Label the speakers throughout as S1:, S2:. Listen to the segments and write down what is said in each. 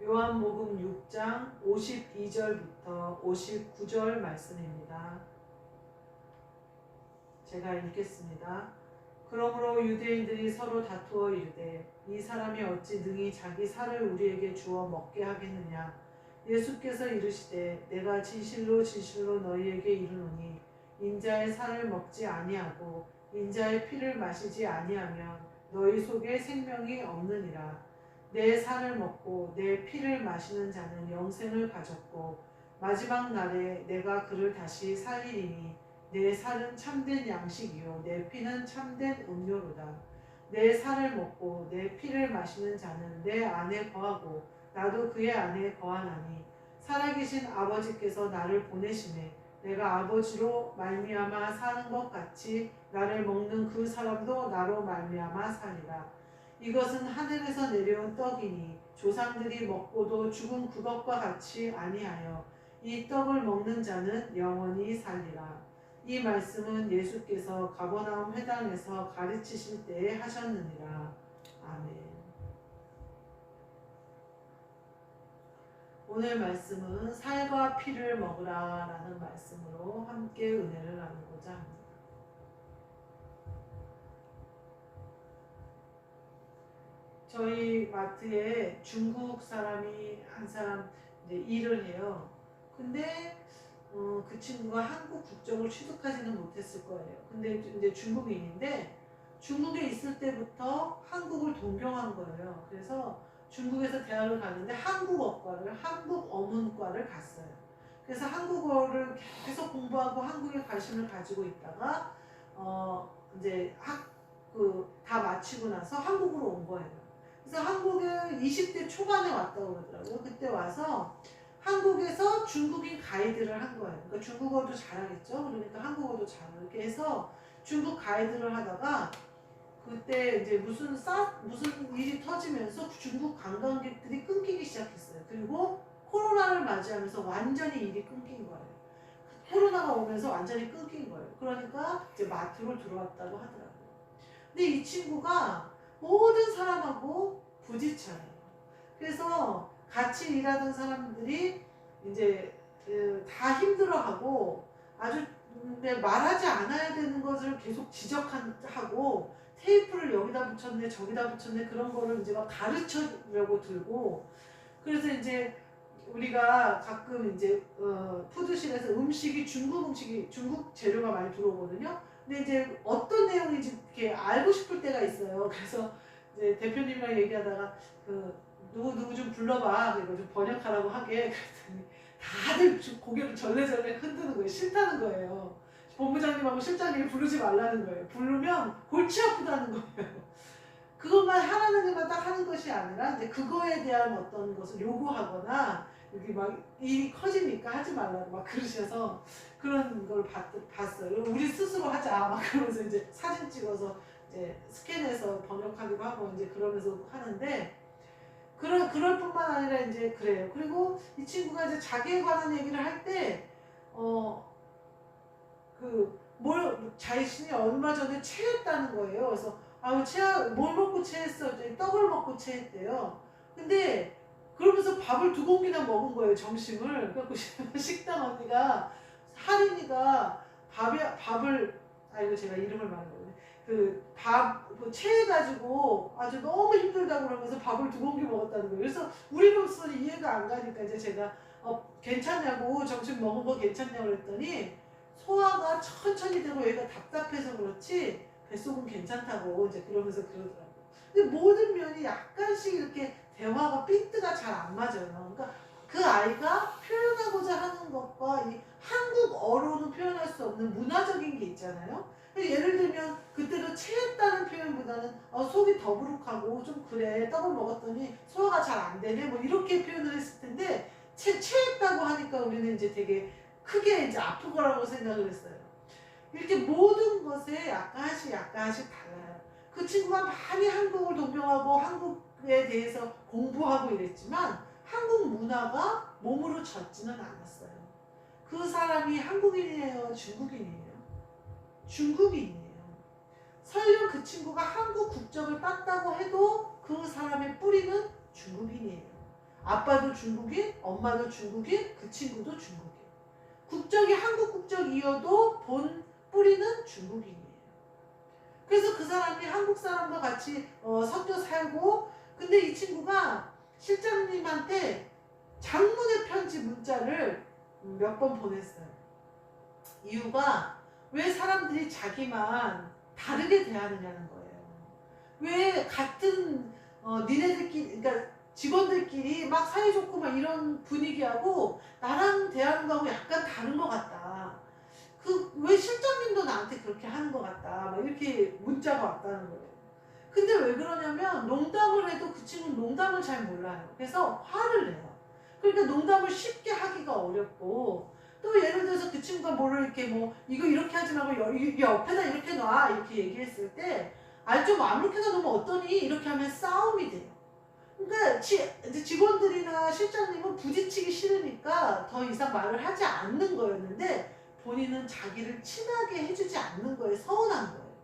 S1: 요한복음 6장 52절부터 59절 말씀입니다. 제가 읽겠습니다. 그러므로 유대인들이 서로 다투어 이르되 이 사람이 어찌 능히 자기 살을 우리에게 주어 먹게 하겠느냐. 예수께서 이르시되 내가 진실로 진실로 너희에게 이르노니 인자의 살을 먹지 아니하고 인자의 피를 마시지 아니하면 너희 속에 생명이 없느니라. 내 살을 먹고 내 피를 마시는 자는 영생을 가졌고 마지막 날에 내가 그를 다시 살리리니 내 살은 참된 양식이요 내 피는 참된 음료로다. 내 살을 먹고 내 피를 마시는 자는 내 안에 거하고 나도 그의 안에 거하나니 살아계신 아버지께서 나를 보내심에 내가 아버지로 말미암아 사는 것 같이 나를 먹는 그 사람도 나로 말미암아 살리라. 이것은 하늘에서 내려온 떡이니 조상들이 먹고도 죽은 그것과 같이 아니하여 이 떡을 먹는 자는 영원히 살리라. 이 말씀은 예수께서 가버나움 회당에서 가르치실 때에 하셨느니라. 아멘. 오늘 말씀은 살과 피를 먹으라 라는 말씀으로 함께 은혜를 나누고자 합니다. 저희 마트에 중국 사람이 한 사람 이제 일을 해요. 근데 그 친구가 한국 국적을 취득하지는 못했을 거예요. 근데 이제 중국인인데 중국에 있을 때부터 한국을 동경한 거예요. 그래서 중국에서 대학을 갔는데 한국어과를 한국 어문과를 갔어요. 그래서 한국어를 계속 공부하고 한국에 관심을 가지고 있다가 이제 다 마치고 나서 한국으로 온 거예요. 그래서 한국에 20대 초반에 왔다고 그러더라고요. 그때 와서 한국에서 중국인 가이드를 한 거예요. 그러니까 중국어도 잘하겠죠. 그러니까 한국어도 잘하게 해서 중국 가이드를 하다가 그때 이제 무슨 일이 터지면서 중국 관광객들이 끊기기 시작했어요. 그리고 코로나를 맞이하면서 완전히 일이 끊긴 거예요. 코로나가 오면서 완전히 끊긴 거예요. 그러니까 이제 마트로 들어왔다고 하더라고요. 근데 이 친구가 모든 사람하고 부딪혀요. 그래서 같이 일하던 사람들이 이제 다 힘들어하고 아주 말하지 않아야 되는 것을 계속 지적하고 테이프를 여기다 붙였네 저기다 붙였네 그런 거를 이제 막 가르쳐려고 들고 그래서 이제 우리가 가끔 이제 푸드실에서 중국 재료가 많이 들어오거든요. 근데 이제 어떤 내용인지 이렇게 알고 싶을 때가 있어요. 그래서 이제 대표님이랑 얘기하다가 누구 좀 불러봐. 그리고 좀 번역하라고 하게. 그랬더니 다들 고개를 절레절레 흔드는 거예요. 싫다는 거예요. 본부장님하고 실장님이 부르지 말라는 거예요. 부르면 골치 아프다는 거예요. 그것만 하라는 것만 딱 하는 것이 아니라 이제 그거에 대한 어떤 것을 요구하거나 여기 막 일이 커지니까 하지 말라고 막 그러셔서 그런 걸 봤어요. 우리 스스로 하자 막 그러면서 이제 사진 찍어서 이제 스캔해서 번역하기도 하고 이제 그러면서 하는데 그럴 뿐만 아니라 이제 그래요. 그리고 이 친구가 이제 자기에 관한 얘기를 할 때 자신이 얼마 전에 체했다는 거예요. 그래서 뭘 먹고 체했어? 떡을 먹고 체했대요. 근데 그러면서 밥을 2공기나 먹은 거예요, 점심을. 그래서 식당 언니가 할인이가 이거 제가 이름을 말하거든요. 체해가지고 아주 너무 힘들다고 그러면서 밥을 2공기 먹었다는 거예요. 그래서 우리로서는 이해가 안 가니까 이제 제가 괜찮냐고 점심 먹은 거 괜찮냐고 그랬더니 소화가 천천히 되고 얘가 답답해서 그렇지 뱃속은 괜찮다고 이제 그러면서 그러더라고요. 근데 모든 면이 약간씩 이렇게 대화가 핀트가 잘 안 맞아요. 그러니까 그 아이가 표현하고자 하는 것과 이 한국어로는 표현할 수 없는 문화적인 게 있잖아요. 예를 들면 그때도 체했다는 표현보다는 속이 더부룩하고 좀 그래 떡을 먹었더니 소화가 잘 안 되네 뭐 이렇게 표현을 했을 텐데 체했다고 하니까 우리는 이제 되게 크게 이제 아픈 거라고 생각을 했어요. 이렇게 모든 것에 약간씩 달라요. 그 친구가 많이 한국을 동경하고 한국에 대해서 공부하고 이랬지만 한국 문화가 몸으로 젖지는 않았어요. 그 사람이 한국인이에요? 중국인이에요? 중국인이에요. 설령 그 친구가 한국 국적을 땄다고 해도 그 사람의 뿌리는 중국인이에요. 아빠도 중국인, 엄마도 중국인, 그 친구도 중국인. 국적이 한국 국적이어도 본 뿌리는 중국인이에요. 그래서 그 사람이 한국 사람과 같이 섞여 살고, 근데 이 친구가 실장님한테 장문의 편지 문자를 몇 번 보냈어요. 이유가 왜 사람들이 자기만 다르게 대하느냐는 거예요. 왜 같은 니네들끼리, 그러니까 직원들끼리 막 사이좋고 막 이런 분위기하고 나랑 대하는 거하고 약간 다른 것 같다. 왜 실장님도 나한테 그렇게 하는 것 같다. 막 이렇게 문자가 왔다는 거예요. 근데 왜 그러냐면 농담을 해도 그 친구는 농담을 잘 몰라요. 그래서 화를 내요. 그러니까 농담을 쉽게 하기가 어렵고, 또 예를 들어서 그 친구가 뭐를 이렇게 뭐 이거 이렇게 하지 말고 옆에다 이렇게 놔 이렇게 얘기했을 때 좀 아무렇게나 놓으면 어떠니? 이렇게 하면 싸움이 돼요. 그러니까 직원들이나 실장님은 부딪히기 싫으니까 더 이상 말을 하지 않는 거였는데, 본인은 자기를 친하게 해주지 않는 거에 서운한 거예요.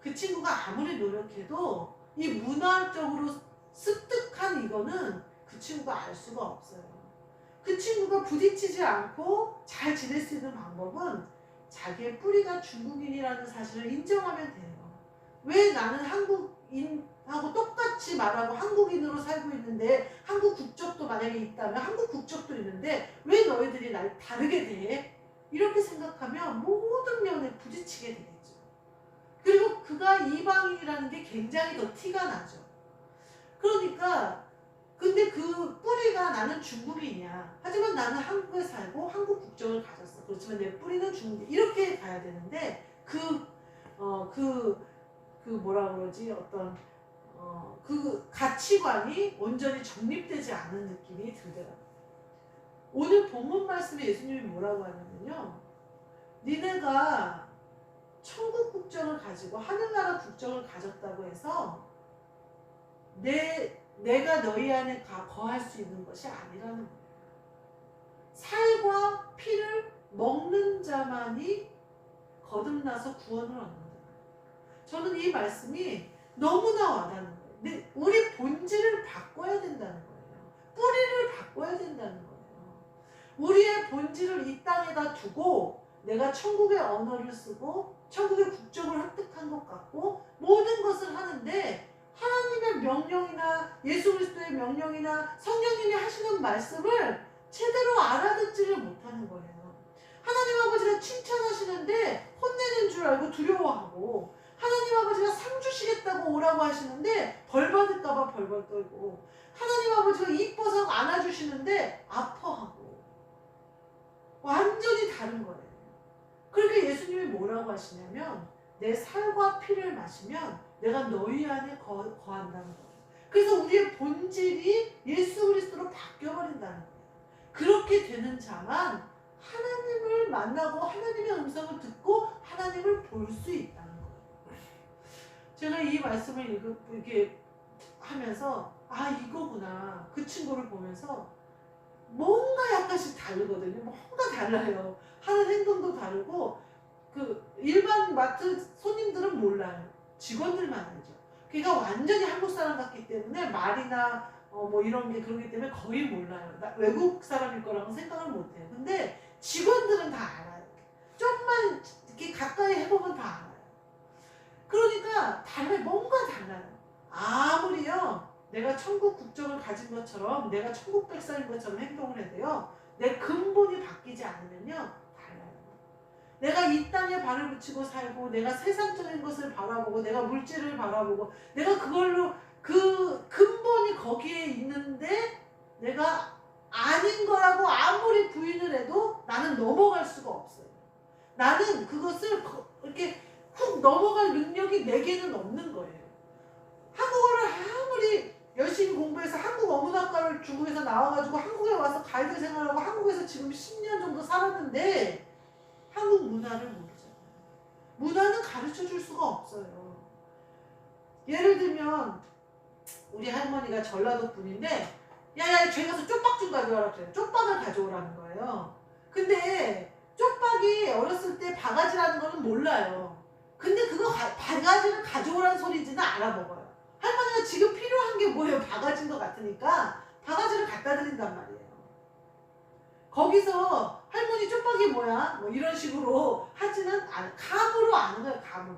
S1: 그 친구가 아무리 노력해도 이 문화적으로 습득한 이거는 그 친구가 알 수가 없어요. 그 친구가 부딪히지 않고 잘 지낼 수 있는 방법은 자기의 뿌리가 중국인이라는 사실을 인정하면 돼요. 왜 나는 한국인하고 똑같이 말하고 한국인으로 살고 있는데, 한국 국적도 만약에 있다면 한국 국적도 있는데 왜 너희들이 날 다르게 대해? 이렇게 생각하면 모든 면에 부딪히게 되겠죠. 그리고 그가 이방인이라는 게 굉장히 더 티가 나죠. 그러니까 근데 그 뿌리가 나는 중국인이야. 하지만 나는 한국에 살고 한국 국적을 가졌어. 그렇지만 내 뿌리는 중국인. 이렇게 가야 되는데 그 뭐라 그러지? 어떤 그 가치관이 온전히 정립되지 않은 느낌이 들더라고요. 오늘 본문 말씀에 예수님이 뭐라고 하냐면요. 니네가 천국 국적을 가지고 하늘나라 국적을 가졌다고 해서 내가 너희 안에 거할 수 있는 것이 아니라는 거예요. 살과 피를 먹는 자만이 거듭나서 구원을 얻는다. 저는 이 말씀이 너무나 와닿는 거예요. 근데 우리 본질을 바꿔야 된다는 거예요. 뿌리를 바꿔야 된다는 거예요. 우리의 본질을 이 땅에다 두고 내가 천국의 언어를 쓰고 천국의 국적을 획득한 것 같고 모든 것을 하는데, 하나님의 명령이나 예수 그리스도의 명령이나 성령님이 하시는 말씀을 제대로 알아듣지를 못하는 거예요. 하나님 아버지가 칭찬하시는데 혼내는 줄 알고 두려워하고, 하나님 아버지가 상 주시겠다고 오라고 하시는데 벌 받을까봐 벌벌 떨고, 하나님 아버지가 이뻐서 안아주시는데 아파하고, 완전히 다른 거예요. 그러니까 예수님이 뭐라고 하시냐면 내 살과 피를 마시면 내가 너희 안에 거한다는 거예요. 그래서 우리의 본질이 예수 그리스도로 바뀌어버린다는 거예요. 그렇게 되는 자만 하나님을 만나고 하나님의 음성을 듣고 하나님을 볼 수 있다는 거예요. 제가 이 말씀을 이렇게 하면서 이거구나. 그 친구를 보면서 뭔가 약간씩 다르거든요. 뭔가 달라요. 하는 행동도 다르고, 일반 마트 손님들은 몰라요. 직원들만 알죠. 그러니까 완전히 한국 사람 같기 때문에 말이나 뭐 이런 게 그러기 때문에 거의 몰라요. 외국 사람일 거라고 생각을 못해요. 근데 직원들은 다 알아요. 좀만 이렇게 가까이 해보면 다 알아요. 그러니까 뭔가 달라요. 아무리요 내가 천국 국적을 가진 것처럼, 내가 천국 백성인 것처럼 행동을 해도요, 내 근본이 바뀌지 않으면요 달라요. 내가 이 땅에 발을 붙이고 살고, 내가 세상적인 것을 바라보고, 내가 물질을 바라보고, 내가 그걸로 그 근본이 거기에 있는데 내가 아닌 거라고 아무리 부인을 해도 나는 넘어갈 수가 없어요. 나는 그것을 이렇게 훅 넘어갈 능력이 내게는 없는 거예요. 한국어를 아무리 열심히 공부해서 한국 어문학과를 중국에서 나와가지고 한국에 와서 가이드 생활하고 한국에서 지금 10년 정도 살았는데 한국 문화를 모르잖아요. 문화는 가르쳐 줄 수가 없어요. 예를 들면 우리 할머니가 전라도 분인데, 야야 저기 가서 쪽박 좀 가져와라 그래요. 쪽박을 가져오라는 거예요. 근데 쪽박이 어렸을 때 바가지라는 거는 몰라요. 근데 그거 바가지를 가져오라는 소리인지는 알아먹어요. 할머니가 지금 필요한 게 뭐예요? 바가지인 것 같으니까 바가지를 갖다 드린단 말이에요. 거기서 할머니 쪽박이 뭐야? 뭐 이런 식으로 하지는 않아. 감으로 아는 거예요. 감으로.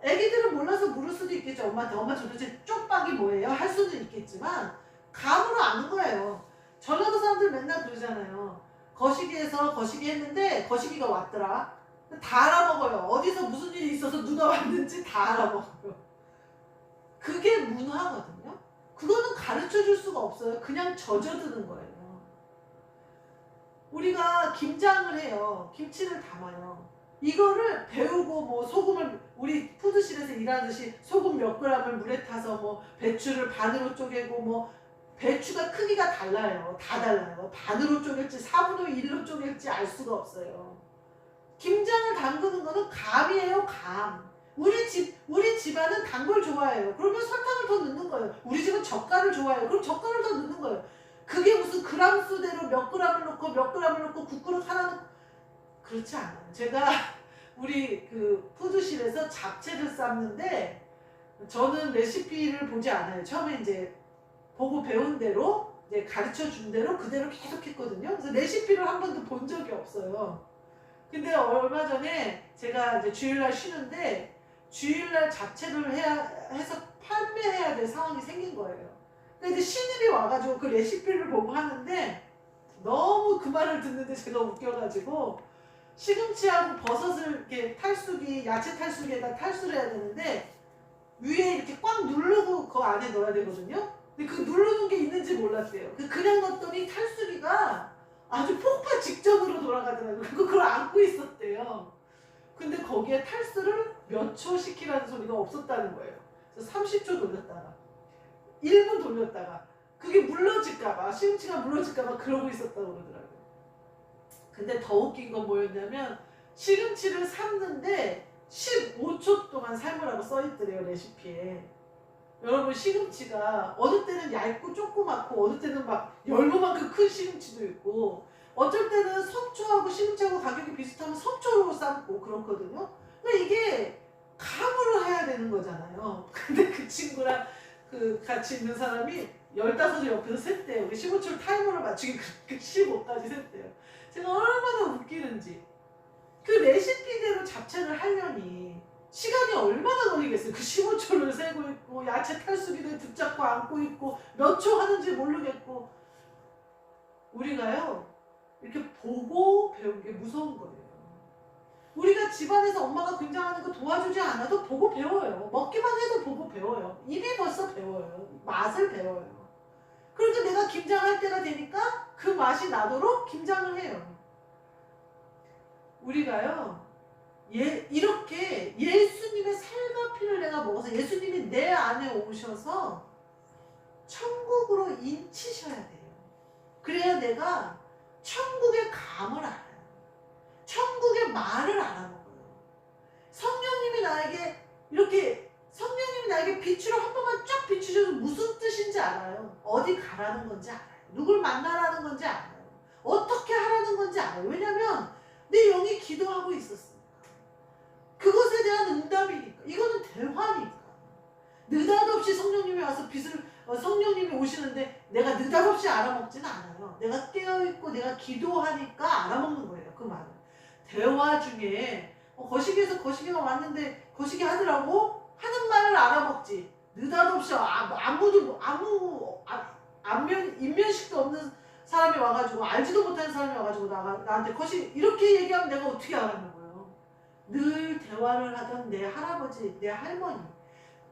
S1: 애기들은 몰라서 물을 수도 있겠죠. 엄마한테 엄마 도대체 쪽박이 뭐예요? 할 수도 있겠지만 감으로 아는 거예요. 전라도 사람들 맨날 그러잖아요. 거시기에서 거시기 했는데 거시기가 왔더라. 다 알아먹어요. 어디서 무슨 일이 있어서 누가 왔는지 다 알아먹어요. 그게 문화거든요. 그거는 가르쳐 줄 수가 없어요. 그냥 젖어드는 거예요. 우리가 김장을 해요. 김치를 담아요. 이거를 배우고 뭐 소금을 우리 푸드실에서 일하듯이 소금 몇 그램을 물에 타서 뭐 배추를 반으로 쪼개고 뭐 배추가 크기가 달라요. 다 달라요. 반으로 쪼갤지 4분의 1로 쪼갤지 알 수가 없어요. 김장을 담그는 거는 감이에요. 감. 우리 집안은 단 걸 좋아해요. 그러면 설탕을 더 넣는 거예요. 우리 집은 젓갈을 좋아해요. 그럼 젓갈을 더 넣는 거예요. 그게 무슨 그람 수대로 몇 그램을 넣고 몇 그램을 넣고 국그릇 하나는 그렇지 않아요. 제가 우리 그 푸드실에서 잡채를 삶는데 저는 레시피를 보지 않아요. 처음에 이제 보고 배운 대로 이제 가르쳐 준 대로 그대로 계속 했거든요. 그래서 레시피를 한 번도 본 적이 없어요. 근데 얼마 전에 제가 이제 주일날 쉬는데 주일날 잡채를 해서 판매해야 될 상황이 생긴 거예요. 근데 이제 신입이 와가지고 그 레시피를 보고 하는데 너무 그 말을 듣는데 제가 웃겨가지고 시금치하고 버섯을 이렇게 탈수기, 야채 탈수기에다 탈수를 해야 되는데 위에 이렇게 꽉 누르고 그 안에 넣어야 되거든요. 근데 그 누르는 게 있는지 몰랐대요. 그냥 넣었더니 탈수기가 아주 폭파 직전으로 돌아가더라고요. 그걸 안고 있었대요. 근데 거기에 탈수를 몇 초 시키라는 소리가 없었다는 거예요. 그래서 30초 돌렸다가 1분 돌렸다가 그게 물러질까봐 시금치가 물러질까봐 그러고 있었다고 그러더라고요. 근데 더 웃긴 건 뭐였냐면 시금치를 삶는데 15초 동안 삶으라고 써있더래요. 레시피에. 여러분 시금치가 어느 때는 얇고 조그맣고 어느 때는 막 열무만큼 큰 시금치도 있고 어쩔 때는 석초하고 시금치하고 가격이 비슷하면 석초로 삶고 그렇거든요. 근데 이게 감으로 해야 되는 거잖아요. 근데 그 친구랑 그 같이 있는 사람이 15을 옆에서 셌대요. 15초를 타이머를 맞추기 15까지 셌대요. 제가 얼마나 웃기는지. 그 레시피대로 잡채를 하려니 시간이 얼마나 걸리겠어요. 그 15초를 세고 있고 야채 탈수기를 붙잡고 안고 있고 몇 초 하는지 모르겠고. 우리가요 이렇게 보고 배운 게 무서운 거예요. 우리가 집안에서 엄마가 김장하는 거 도와주지 않아도 보고 배워요. 먹기만 해도 보고 배워요. 입이 벌써 배워요. 맛을 배워요. 그러니까 내가 김장할 때가 되니까 그 맛이 나도록 김장을 해요. 우리가요 이렇게 예수님의 살과 피를 내가 먹어서 예수님이 내 안에 오셔서 천국으로 인치셔야 돼요. 그래야 내가 천국의 감을 알아요. 천국의 말을 알아먹어요. 성령님이 나에게 빛으로 한 번만 쫙 비추셔서 무슨 뜻인지 알아요. 어디 가라는 건지 알아요. 누굴 만나라는 건지 알아요. 어떻게 하라는 건지 알아요. 왜냐면 내 영이 기도하고 있었으니까. 그것에 대한 응답이니까. 이거는 대화니까. 느닷없이 성령님이 와서 성령님이 오시는데 내가 느닷없이 알아먹지는 않아요. 내가 깨어있고 내가 기도하니까 알아먹는 거예요. 그 말은. 대화 중에 거시기에서 거시기가 왔는데 거시기 하더라고 하는 말을 알아먹지. 느닷없이 인면식도 없는 사람이 와가지고 알지도 못하는 사람이 와가지고 나한테 거시기 이렇게 얘기하면 내가 어떻게 알아먹어요. 늘 대화를 하던 내 할아버지, 내 할머니,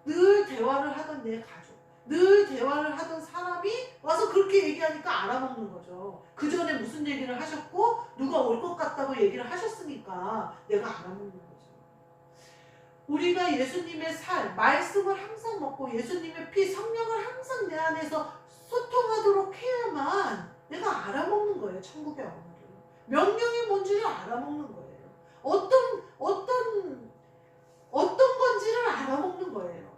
S1: 늘 대화를 하던 내 가족, 늘 대화를 하던 사람이 와서 그렇게 얘기하니까 알아먹는 거죠. 그 전에 무슨 얘기를 하셨고 누가 올 것 같다고 얘기를 하셨으니까 내가 알아먹는 거죠. 우리가 예수님의 말씀을 항상 먹고 예수님의 피, 성령을 항상 내 안에서 소통하도록 해야만 내가 알아먹는 거예요. 천국의 언어를. 명령이 뭔지를 알아먹는 거예요. 어떤 건지를 알아먹는 거예요.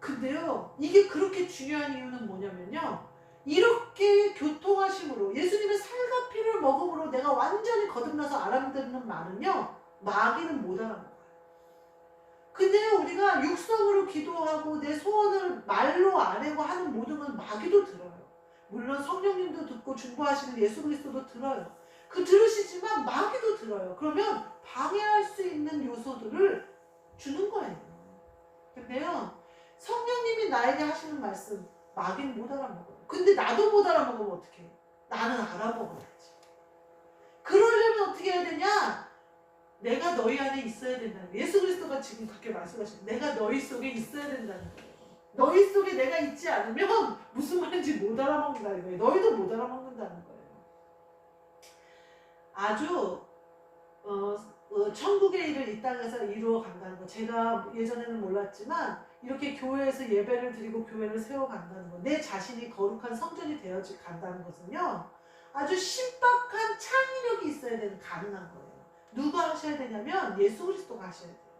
S1: 근데요, 이게 그렇게 중요한 이유는 뭐냐면요. 이렇게 교통하심으로 예수님의 살과 피를 먹음으로 내가 완전히 거듭나서 알아듣는 말은요. 마귀는 못 알아먹어요. 근데 우리가 육성으로 기도하고 내 소원을 말로 아뢰고 하는 모든 건 마귀도 들어요. 물론 성령님도 듣고 중보하시는 예수 그리스도도 들어요. 그 들으시지만 마귀도 들어요. 그러면 방해할 수 있는 요소들을 주는 거예요. 근데요, 성령님이 나에게 하시는 말씀 마귀는 못 알아먹어요. 근데 나도 못 알아먹으면 어떡해? 나는 알아먹어야지. 그러려면 어떻게 해야 되냐? 내가 너희 안에 있어야 된다는 거예요. 예수 그리스도가 지금 그렇게 말씀하시는 내가 너희 속에 있어야 된다는 거예요. 너희 속에 내가 있지 않으면 무슨 말인지 못 알아먹는다는 거예요. 너희도 못 알아먹는다는 거예요. 아주 천국의 일을 이 땅에서 이루어 간다는 거. 제가 예전에는 몰랐지만 이렇게 교회에서 예배를 드리고 교회를 세워 간다는 거. 내 자신이 거룩한 성전이 되어 간다는 것은요. 아주 신박한 창의력이 있어야 되는 가능한 거예요. 누가 하셔야 되냐면 예수 그리스도가 하셔야 돼요.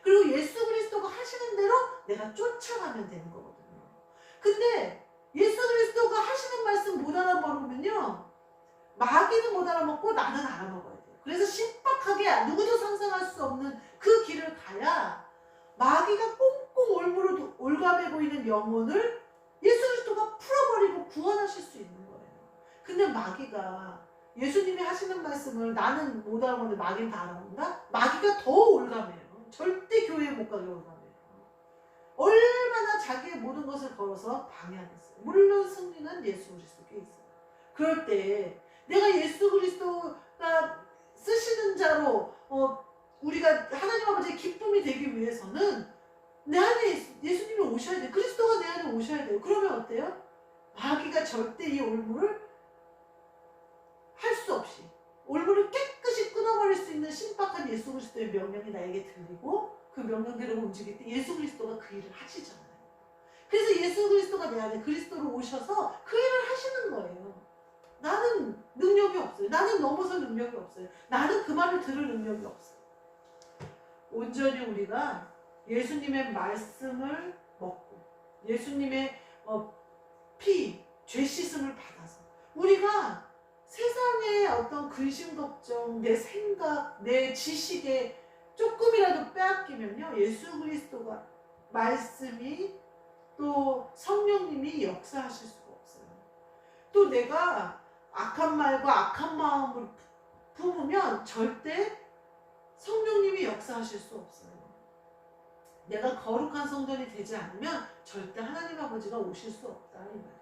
S1: 그리고 예수 그리스도가 하시는 대로 내가 쫓아가면 되는 거거든요. 근데 예수 그리스도가 하시는 말씀 못 알아먹으면요. 마귀는 못 알아먹고 나는 알아먹어야 돼요. 그래서 신박하게 누구도 상상할 수 없는 그 길을 가야 마귀가 꽁꽁 올가매 보이는 영혼을 예수 그리스도가 풀어버리고 구원하실 수 있는 거예요. 근데 마귀가 예수님이 하시는 말씀을 나는 못 알아먹는데 마귀는 다 알아먹는다? 마귀가 더 올가매요. 절대 교회에 못 가게 올가매요. 얼마나 자기의 모든 것을 걸어서 방해하겠어요. 물론 승리는 예수 그리스도께 있어요. 그럴 때 내가 예수 그리스도가 쓰시는 자로 우리가 하나님 아버지의 기쁨이 되기 위해서는 내 안에 예수님이 오셔야 돼요. 그리스도가 내 안에 오셔야 돼요. 그러면 어때요? 마귀가 절대 이 올무를 할 수 없이 올무를 깨끗이 끊어버릴 수 있는 신박한 예수 그리스도의 명령이 나에게 들리고 그 명령대로 움직일 때 예수 그리스도가 그 일을 하시잖아요. 그래서 예수 그리스도가 내 안에 그리스도로 오셔서 그 일을 하시는 거예요. 나는 능력이 없어요. 나는 넘어설 능력이 없어요. 나는 그 말을 들을 능력이 없어요. 온전히 우리가 예수님의 말씀을 먹고 예수님의 피, 죄 씻음을 받아서 우리가 세상의 어떤 근심 걱정, 내 생각, 내 지식에 조금이라도 빼앗기면요. 예수 그리스도가 말씀이 또 성령님이 역사하실 수가 없어요. 또 내가 악한 말과 악한 마음을 품으면 절대 성령님이 역사하실 수 없어요. 내가 거룩한 성전이 되지 않으면 절대 하나님 아버지가 오실 수 없다 이 말이에요.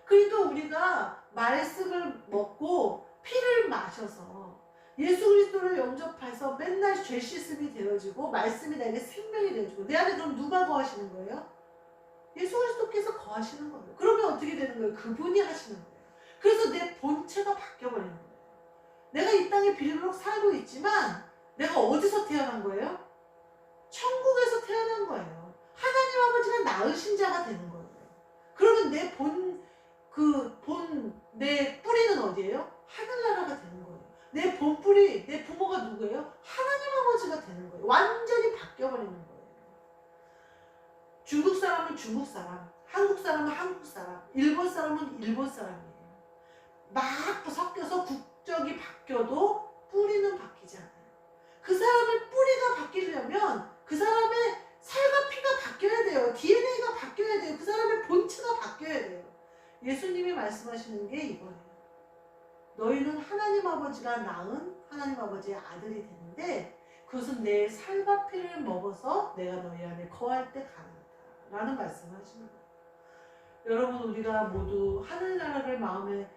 S1: 그러니까 우리가 말씀을 먹고 피를 마셔서 예수 그리스도를 영접해서 맨날 죄 씻음이 되어지고 말씀이 나에게 생명이 되어지고 내 안에 그럼 누가 거하시는 거예요? 예수 그리스도께서 거하시는 거예요. 그러면 어떻게 되는 거예요? 그분이 하시는 거예요. 그래서 내 본체가 바뀌어버리는 거예요. 내가 이 땅에 비록 살고 있지만 내가 어디서 태어난 거예요? 천국에서 태어난 거예요. 하나님 아버지가 낳으신 자가 되는 거예요. 그러면 내 뿌리는 어디예요? 하늘나라가 되는 거예요. 내 본뿌리, 내 부모가 누구예요? 하나님 아버지가 되는 거예요. 완전히 바뀌어버리는 거예요. 중국 사람은 중국 사람, 한국 사람은 한국 사람, 일본 사람은 일본 사람이에요. 막 섞여서 국적이 바뀌어도 뿌리는 바뀌지 않아요. 그 사람의 뿌리가 바뀌려면 그 사람의 살과 피가 바뀌어야 돼요. DNA가 바뀌어야 돼요. 그 사람의 본체가 바뀌어야 돼요. 예수님이 말씀하시는 게 이거예요. 너희는 하나님 아버지가 낳은 하나님 아버지의 아들이 되는데 그것은 내 살과 피를 먹어서 내가 너희 안에 거할 때 가능하다 라는 말씀을 하시는 거예요. 여러분 우리가 모두 하늘나라를 마음에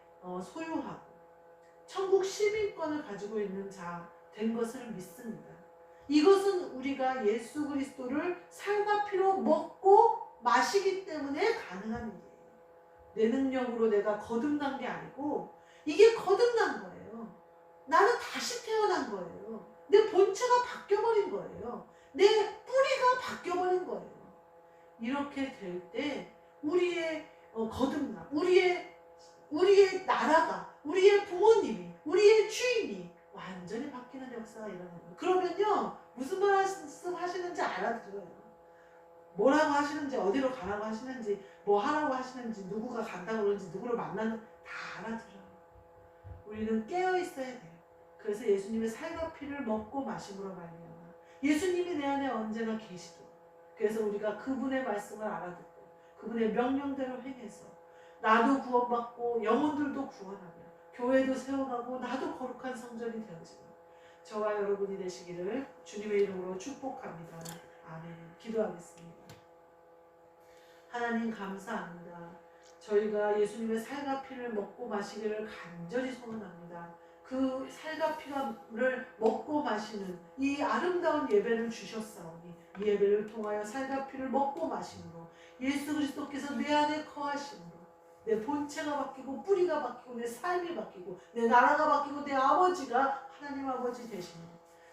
S1: 소유하고 천국 시민권을 가지고 있는 자 된 것을 믿습니다. 이것은 우리가 예수 그리스도를 살과 피로 먹고 마시기 때문에 가능한 일이에요. 내 능력으로 내가 거듭난 게 아니고 이게 거듭난 거예요. 나는 다시 태어난 거예요. 내 본체가 바뀌어버린 거예요. 내 뿌리가 바뀌어버린 거예요. 이렇게 될 때 우리의 거듭남, 우리의 나라가, 우리의 부모님이, 우리의 주인이 완전히 바뀌는 역사가 일어나요. 그러면요 무슨 말씀 하시는지 알아들어요. 뭐라고 하시는지, 어디로 가라고 하시는지, 뭐 하라고 하시는지, 누구가 간다고 그러는지, 누구를 만나는 다 알아들어요. 우리는 깨어 있어야 돼요. 그래서 예수님의 살과 피를 먹고 마심으로 말미암아 예수님이 내 안에 언제나 계시도록, 그래서 우리가 그분의 말씀을 알아듣고 그분의 명령대로 행해서 나도 구원받고 영혼들도 구원하며 교회도 세워가고 나도 거룩한 성전이 되어지는 저와 여러분이 되시기를 주님의 이름으로 축복합니다. 아멘. 기도하겠습니다. 하나님 감사합니다. 저희가 예수님의 살과 피를 먹고 마시기를 간절히 소원합니다. 그 살과 피를 먹고 마시는 이 아름다운 예배를 주셨사오니 이 예배를 통하여 살과 피를 먹고 마심으로 예수 그리스도께서 내 안에 거하심으로 내 본체가 바뀌고 뿌리가 바뀌고 내 삶이 바뀌고 내 나라가 바뀌고 내 아버지가 하나님 아버지 되시는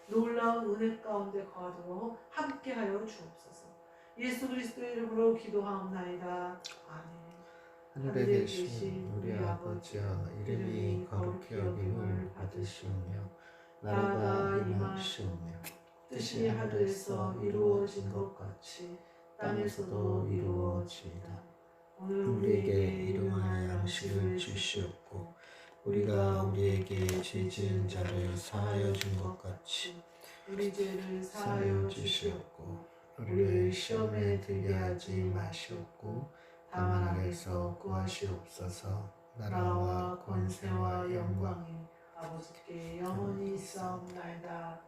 S1: 놀라운 은혜 가운데 거하도록 함께하여 주옵소서. 예수 그리스도의 이름으로 기도하옵나이다. 아멘.
S2: 하늘에 계신 우리 아버지여, 이름이 거룩히 여김을 받으시오며 나라가 임하시오며 뜻이 하늘에서 이루어진 것 같이 땅에서도 이루어지이다.
S1: 오늘
S2: 우리에게 일용할 양식을 주시옵고 우리가 우리에게 죄 지은 자를 사하여 준 것 같이
S1: 우리 죄를
S2: 사하여 주시옵고 우리를 시험에 들게 하지 마시옵고 다만 악에서 구하시옵소서. 나라와 권세와 영광이
S1: 아버지께 영원히 있사옵나이다.